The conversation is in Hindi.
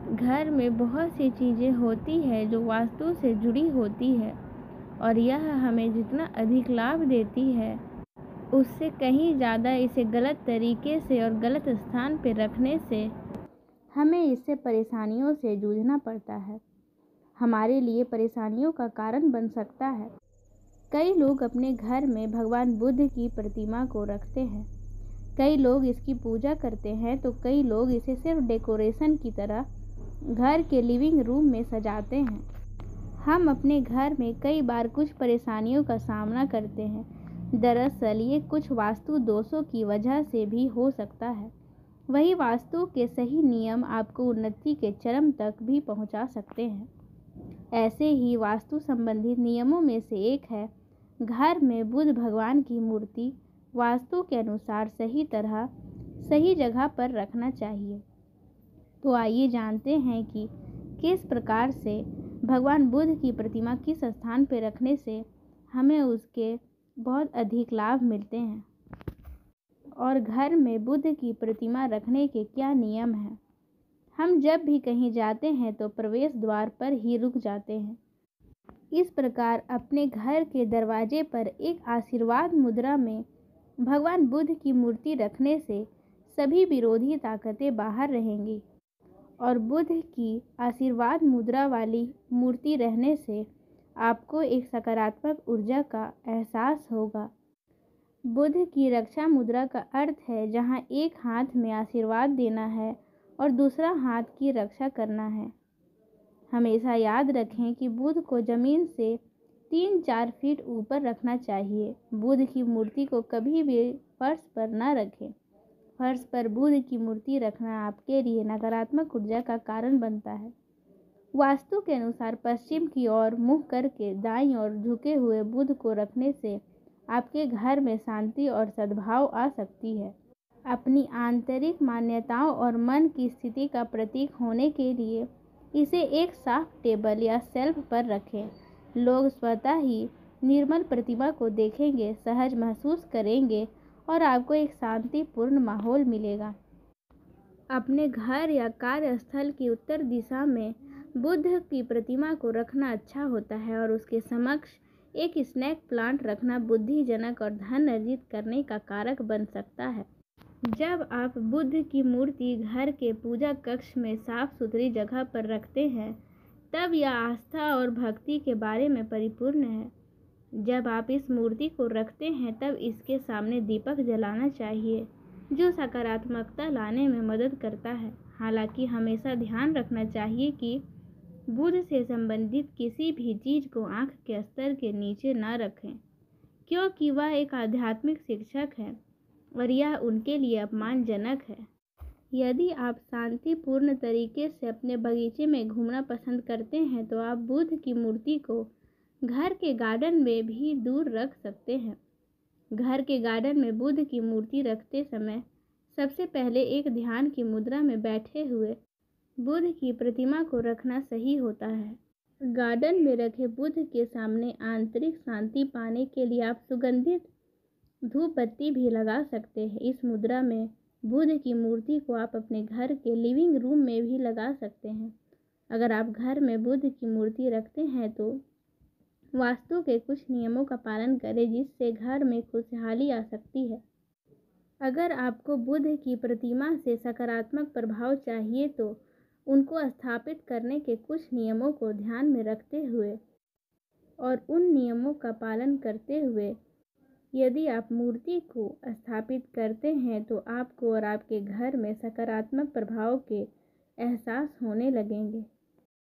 घर में बहुत सी चीज़ें होती है जो वास्तु से जुड़ी होती है और यह हमें जितना अधिक लाभ देती है उससे कहीं ज़्यादा इसे गलत तरीके से और गलत स्थान पर रखने से हमें इससे परेशानियों से जूझना पड़ता है, हमारे लिए परेशानियों का कारण बन सकता है। कई लोग अपने घर में भगवान बुद्ध की प्रतिमा को रखते हैं, कई लोग इसकी पूजा करते हैं तो कई लोग इसे सिर्फ डेकोरेशन की तरह घर के लिविंग रूम में सजाते हैं। हम अपने घर में कई बार कुछ परेशानियों का सामना करते हैं। दरअसल ये कुछ वास्तु दोषों की वजह से भी हो सकता है। वही वास्तु के सही नियम आपको उन्नति के चरम तक भी पहुंचा सकते हैं। ऐसे ही वास्तु संबंधित नियमों में से एक है घर में बुद्ध भगवान की मूर्ति वास्तु के अनुसार सही जगह पर रखना चाहिए। तो आइए जानते हैं कि किस प्रकार से भगवान बुद्ध की प्रतिमा किस स्थान पर रखने से हमें उसके बहुत अधिक लाभ मिलते हैं और घर में बुद्ध की प्रतिमा रखने के क्या नियम हैं। हम जब भी कहीं जाते हैं तो प्रवेश द्वार पर ही रुक जाते हैं। इस प्रकार अपने घर के दरवाजे पर एक आशीर्वाद मुद्रा में भगवान बुद्ध की मूर्ति रखने से सभी विरोधी ताकतें बाहर रहेंगी और बुद्ध की आशीर्वाद मुद्रा वाली मूर्ति रहने से आपको एक सकारात्मक ऊर्जा का एहसास होगा। बुद्ध की रक्षा मुद्रा का अर्थ है जहां एक हाथ में आशीर्वाद देना है और दूसरा हाथ की रक्षा करना है। हमेशा याद रखें कि बुद्ध को जमीन से 3-4 फीट ऊपर रखना चाहिए। बुद्ध की मूर्ति को कभी भी फर्श पर न रखें। फर्श पर बुद्ध की मूर्ति रखना आपके लिए नकारात्मक ऊर्जा का कारण बनता है। वास्तु के अनुसार पश्चिम की ओर मुंह करके दाईं ओर झुके हुए बुद्ध को रखने से आपके घर में शांति और सद्भाव आ सकती है। अपनी आंतरिक मान्यताओं और मन की स्थिति का प्रतीक होने के लिए इसे एक साफ टेबल या शेल्फ पर रखें। लोग स्वतः ही निर्मल प्रतिमा को देखेंगे, सहज महसूस करेंगे और आपको एक शांतिपूर्ण माहौल मिलेगा। अपने घर या कार्यस्थल की उत्तर दिशा में बुद्ध की प्रतिमा को रखना अच्छा होता है और उसके समक्ष एक स्नेक प्लांट रखना बुद्धिजनक और धन अर्जित करने का कारक बन सकता है। जब आप बुद्ध की मूर्ति घर के पूजा कक्ष में साफ सुथरी जगह पर रखते हैं तब यह आस्था और भक्ति के बारे में परिपूर्ण है। जब आप इस मूर्ति को रखते हैं तब इसके सामने दीपक जलाना चाहिए जो सकारात्मकता लाने में मदद करता है। हालांकि हमेशा ध्यान रखना चाहिए कि बुद्ध से संबंधित किसी भी चीज़ को आंख के स्तर के नीचे न रखें क्योंकि वह एक आध्यात्मिक शिक्षक है और यह उनके लिए अपमानजनक है। यदि आप शांतिपूर्ण तरीके से अपने बगीचे में घूमना पसंद करते हैं तो आप बुद्ध की मूर्ति को घर के गार्डन में भी दूर रख सकते हैं। घर के गार्डन में बुद्ध की मूर्ति रखते समय सबसे पहले एक ध्यान की मुद्रा में बैठे हुए बुद्ध की प्रतिमा को रखना सही होता है। गार्डन में रखे बुद्ध के सामने आंतरिक शांति पाने के लिए आप सुगंधित धूप बत्ती भी लगा सकते हैं। इस मुद्रा में बुद्ध की मूर्ति को आप अपने घर के लिविंग रूम में भी लगा सकते हैं। अगर आप घर में बुद्ध की मूर्ति रखते हैं तो वास्तु के कुछ नियमों का पालन करें जिससे घर में खुशहाली आ सकती है। अगर आपको बुद्ध की प्रतिमा से सकारात्मक प्रभाव चाहिए तो उनको स्थापित करने के कुछ नियमों को ध्यान में रखते हुए और उन नियमों का पालन करते हुए यदि आप मूर्ति को स्थापित करते हैं तो आपको और आपके घर में सकारात्मक प्रभाव के एहसास होने लगेंगे।